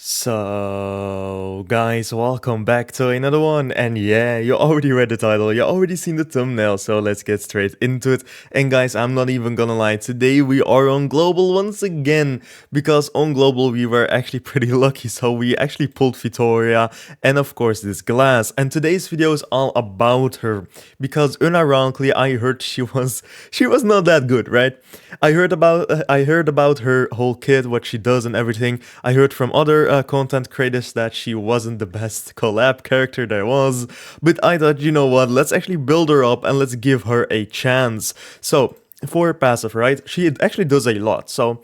So, guys, welcome back to another one. And yeah, you already read the title, you already seen the thumbnail, so let's get straight into it. And guys, I'm not even gonna lie, today we are on Global once again, because on Global we were actually pretty lucky, so we actually pulled Victoria and of course this glass. And today's video is all about her, because unironically I heard she was not that good, right? I heard about her whole kit, what she does and everything. I heard from other content creators that she wasn't the best collab character there was, but I thought, you know what, let's actually build her up and let's give her a chance. So for passive, right, she actually does a lot. So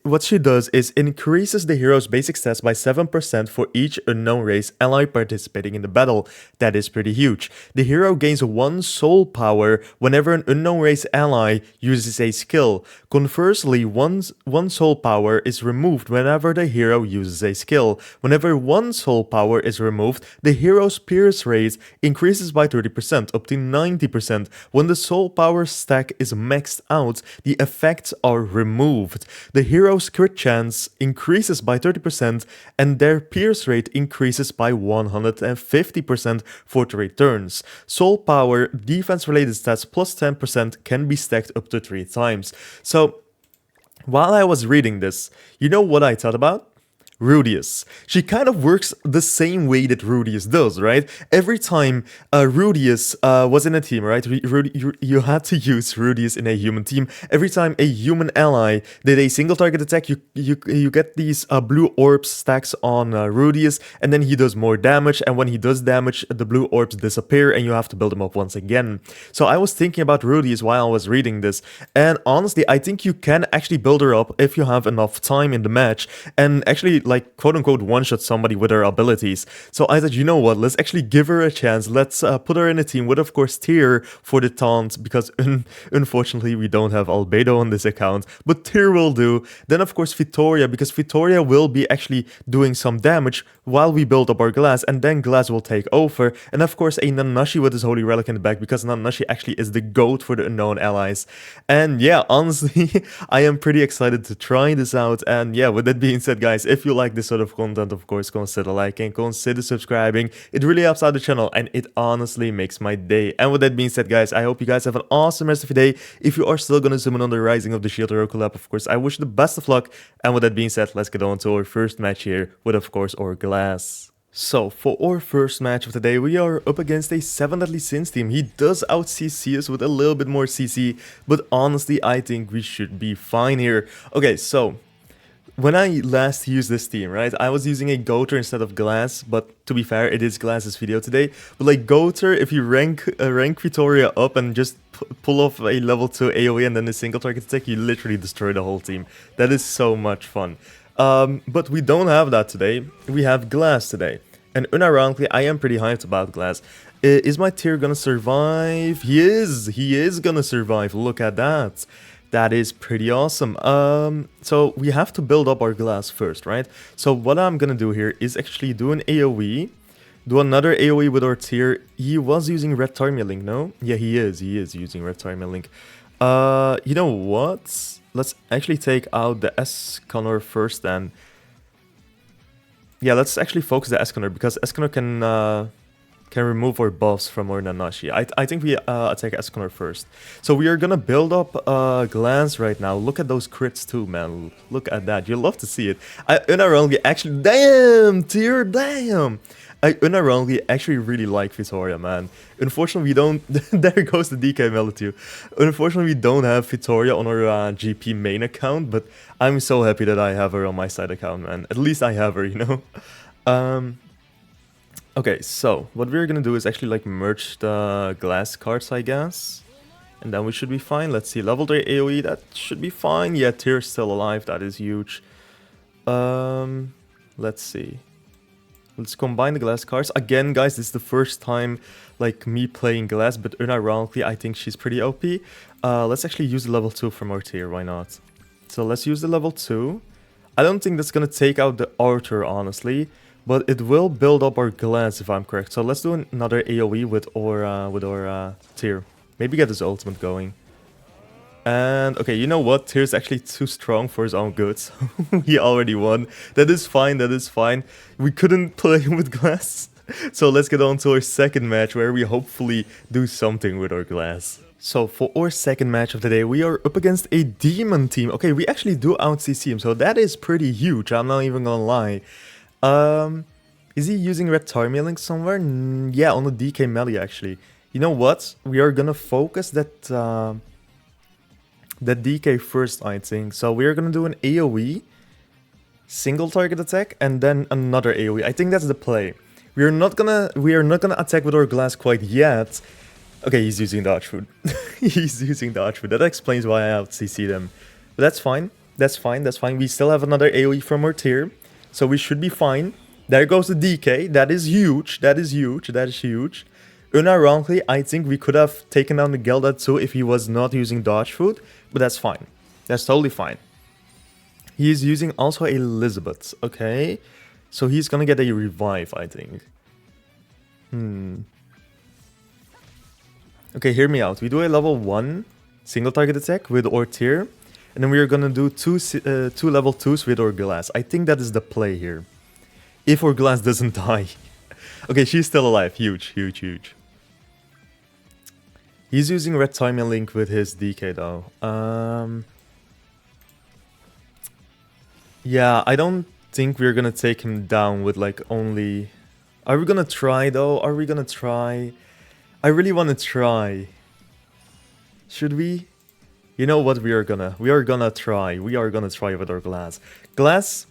what she does is increases the hero's basic stats by 7% for each unknown race ally participating in the battle. That is pretty huge. The hero gains 1 soul power whenever an unknown race ally uses a skill. Conversely, one soul power is removed whenever the hero uses a skill. Whenever 1 soul power is removed, the hero's pierce rate increases by 30% up to 90%. When the soul power stack is maxed out, the effects are removed. The hero's crit chance increases by 30% and their pierce rate increases by 150% for 3 turns. Soul power defense related stats plus 10% can be stacked up to 3 times. So while I was reading this, you know what I thought about? Rudius. She kind of works the same way that Rudius does, right? Every time Rudius was in a team, right? You had to use Rudius in a human team. Every time a human ally did a single target attack, you get these blue orbs stacks on Rudius, and then he does more damage, and when he does damage, the blue orbs disappear, and you have to build them up once again. So I was thinking about Rudius while I was reading this, and honestly, I think you can actually build her up if you have enough time in the match, and actually, like, quote-unquote one-shot somebody with her abilities. So I thought, you know what, let's actually give her a chance. Let's put her in a team with, of course, Tyr for the taunt, because unfortunately we don't have Albedo on this account, but Tyr will do. Then, of course, Victoria, because Victoria will be actually doing some damage while we build up our Glass, and then Glass will take over. And, of course, a Nanashi with his Holy Relic in the back, because Nanashi actually is the GOAT for the unknown allies. And yeah, honestly, I am pretty excited to try this out. And yeah, with that being said, guys, if you like this sort of content, of course, consider liking, consider subscribing. It really helps out the channel, and it honestly makes my day. And with that being said, guys, I hope you guys have an awesome rest of your day. If you are still gonna summon on the Rising of the Shield Hero collab, of course, I wish you the best of luck. And with that being said, let's get on to our first match here with, of course, our Glass. So, for our first match of the day, we are up against a 7 Deadly Sins team. He does out-CC us with a little bit more CC, but honestly, I think we should be fine here. Okay, so when I last used this team, right, I was using a Goater instead of Glass, but to be fair, it is Glass's video today. But like Goater, if you rank Victoria up and just pull off a level 2 AoE and then a single target attack, you literally destroy the whole team. That is so much fun. But we don't have that today. We have Glass today. And unironically, I am pretty hyped about Glass. Is my Tyr gonna survive? He is! He is gonna survive. Look at that. That is pretty awesome. So we have to build up our Glass first, right? So what I'm gonna do here is actually do an AoE. Do another AoE with our Tyr. He was using Red Tarmia Link, no? Yeah, he is. He is using Red Tarmia Link. You know what? Let's actually take out the Escanor first then. Yeah, let's actually focus the Escanor, because Escanor can remove our buffs from our Nanashi. I think we attack Escanor first. So we are gonna build up Glance right now. Look at those crits too, man. Look at that. You love to see it. Unironically, actually, damn, Tyr, damn. I unironically actually really like Victoria, man. Unfortunately, we don't... there goes the DK Melody. Unfortunately, we don't have Victoria on our GP main account, but I'm so happy that I have her on my side account, man. At least I have her, you know? Okay, so what we're gonna do is actually like merge the Glass cards, I guess. And then we should be fine. Let's see, level 3 AoE, that should be fine. Yeah, Tyr's still alive, that is huge. Let's see. Let's combine the Glass cards. Again, guys, this is the first time like me playing Glass, but unironically, I think she's pretty OP. Let's actually use the level 2 from our Tyr, why not? So let's use the level 2. I don't think that's gonna take out the Arthur, honestly, but it will build up our Glass if I'm correct. So let's do another AoE with our Tyr. Maybe get his ultimate going. And okay, you know what? Tyr's actually too strong for his own good. So he already won. That is fine, that is fine. We couldn't play him with glass. So let's get on to our second match where we hopefully do something with our glass. So for our second match of the day, we are up against a demon team. Okay, we actually do out-CC him, so that is pretty huge, I'm not even gonna lie. Is he using Red Tarmy Link somewhere? Yeah, on the DK melee actually. You know what? We are gonna focus that DK first, I think. So we are gonna do an AoE, single target attack, and then another AoE. I think that's the play. We are not gonna attack with our glass quite yet. Okay, he's using dodge food. He's using dodge food. That explains why I out-CC'd him. But that's fine. That's fine. That's fine. We still have another AoE from our tier, so we should be fine. There goes the DK. That is huge. That is huge. That is huge. Unironically, I think we could have taken down the Gelda too if he was not using dodge food, but that's fine. That's totally fine. He is using also Elizabeth. Okay, so he's gonna get a revive, I think. Okay, hear me out. We do a level 1 single target attack with our tier, and then we are gonna do two level 2s with our glass. I think that is the play here. If our glass doesn't die. Okay, she's still alive. Huge, huge, huge. He's using Red Timing Link with his DK though. Yeah, I don't think we're gonna take him down with like only... Are we gonna try though? Are we gonna try? I really wanna try. Should we? You know what, we are gonna try. We are gonna try with our glass. Glass,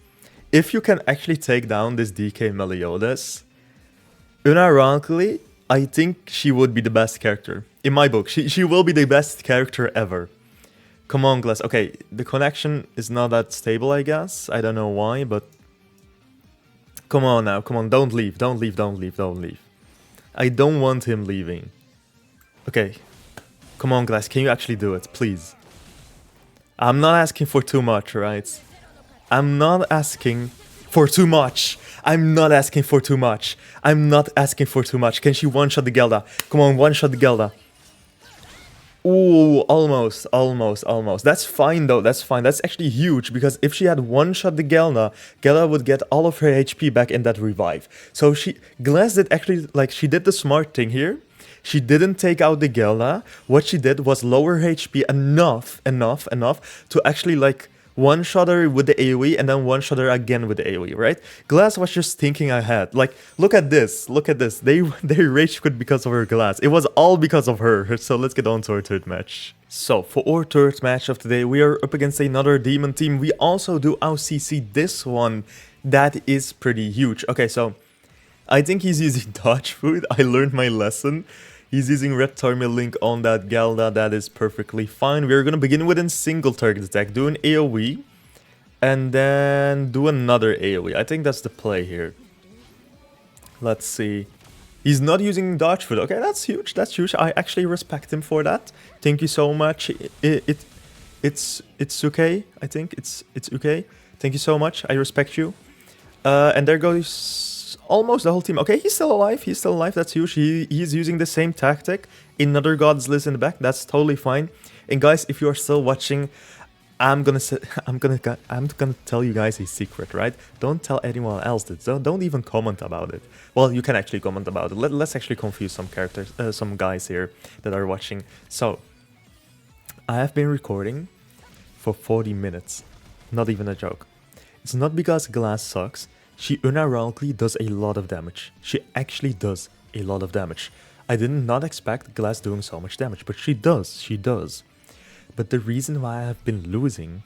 if you can actually take down this DK Meliodas, unironically, I think she would be the best character. In my book, she will be the best character ever. Come on, Glass. Okay, the connection is not that stable, I guess. I don't know why, but... Come on now, come on, don't leave, don't leave, don't leave, don't leave. I don't want him leaving. Okay. Come on, Glass, can you actually do it, please? I'm not asking for too much, right? I'm not asking for too much. I'm not asking for too much. I'm not asking for too much. Can she one-shot the Gelda? Come on, one-shot the Gelda. Ooh, almost, almost, almost. That's fine though, that's fine. That's actually huge, because if she had one-shot the Gelda, Gelda would get all of her HP back in that revive. So Glass did actually, like, she did the smart thing here. She didn't take out the Gelda. What she did was lower her HP enough to actually, like, one-shot her with the AoE and then one-shot her again with the AoE, right? Glass was just thinking ahead. Like, look at this, look at this. They rage quit because of her Glass. It was all because of her. So let's get on to our third match. So for our third match of today, we are up against another demon team. We also do out-CC this one. That is pretty huge. Okay, so I think he's using dodge food. I learned my lesson. He's using Red Tarmy Link on that Gelda. That is perfectly fine. We're going to begin with a single target attack. Do an AoE. And then do another AoE. I think that's the play here. Let's see. He's not using dodge food. Okay, that's huge. That's huge. I actually respect him for that. Thank you so much. It's okay. I think it's okay. Thank you so much. I respect you. And there goes... almost the whole team. Okay, he's still alive. He's still alive. That's huge. He's using the same tactic. Another God's List in the back. That's totally fine. And guys, if you are still watching, I'm gonna tell you guys a secret, right? Don't tell anyone else this. Don't even comment about it. Well, you can actually comment about it. Let's actually confuse some characters, some guys here that are watching. So, I have been recording for 40 minutes. Not even a joke. It's not because Glass sucks. She unironically does a lot of damage. She actually does a lot of damage. I did not expect Glass doing so much damage, but she does. But the reason why I have been losing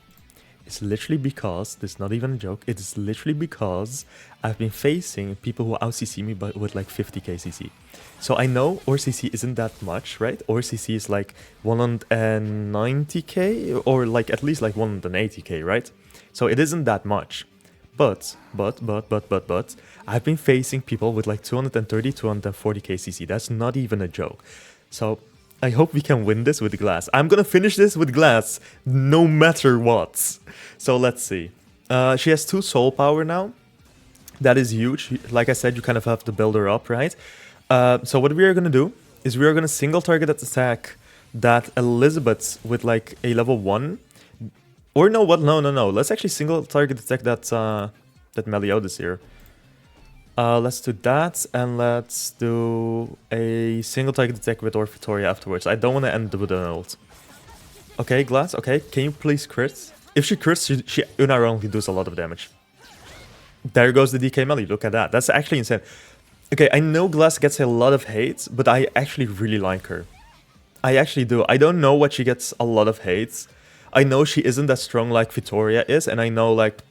is literally because, this is not even a joke, it is literally because I've been facing people who out-CC me but with like 50k CC. So I know ORCC isn't that much, right? ORCC is like 190k or like at least like 180k, right? So it isn't that much. But, I've been facing people with like 230, 240k CC. That's not even a joke. So, I hope we can win this with Glass. I'm gonna finish this with Glass, no matter what. So, let's see. She has 2 soul power now. That is huge. Like I said, you kind of have to build her up, right? So, what we are gonna do is we are gonna single target attack that Elizabeth with like a level 1... Or no, what? No. Let's actually single target attack that Meliodas here. Let's do that, and let's do a single target attack with Orphistoria afterwards. I don't want to end with an ult. Okay, Glass, okay, can you please crit? If she crits, she unironically does a lot of damage. There goes the DK melee, look at that. That's actually insane. Okay, I know Glass gets a lot of hate, but I actually really like her. I actually do. I don't know what she gets a lot of hate. I know she isn't as strong like Vittoria is, and I know like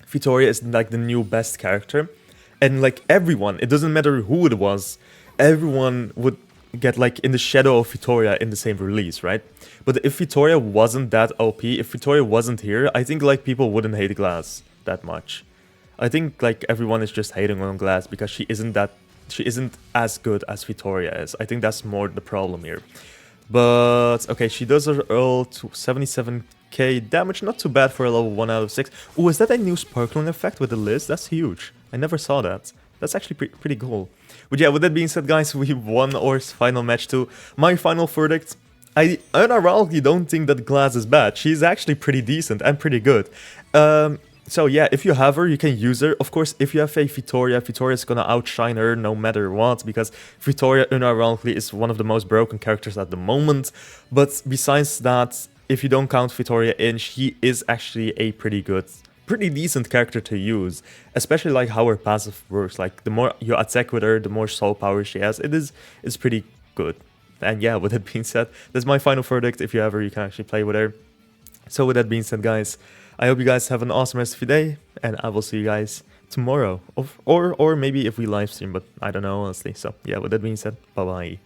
Vittoria is like the new best character. And like everyone, it doesn't matter who it was, everyone would get like in the shadow of Vittoria in the same release, right? But if Vittoria wasn't that OP, if Vittoria wasn't here, I think like people wouldn't hate Glass that much. I think like everyone is just hating on Glass because she isn't as good as Vittoria is. I think that's more the problem here. But okay, she does her ult to 77k damage, not too bad for a level 1 out of 6. Oh, is that a new sparkling effect with the Liz? That's huge. I never saw that. That's actually pretty cool. But yeah, with that being said, guys, we won our final match too. My final verdict: I unironically don't think that Glass is bad. She's actually pretty decent and pretty good. So yeah, if you have her, you can use her. Of course, if you have a Vittoria, Vittoria's gonna outshine her no matter what, because Vittoria unironically is one of the most broken characters at the moment. But besides that, if you don't count Vittoria in, she is actually a pretty decent character to use, especially like how her passive works. Like the more you attack with her, the more soul power she has. It's pretty good. And yeah, with that being said, that's my final verdict. If you have her, you can actually play with her. So with that being said, guys, I hope you guys have an awesome rest of your day, and I will see you guys tomorrow, or maybe if we live stream, but I don't know honestly. So yeah, with that being said, bye bye.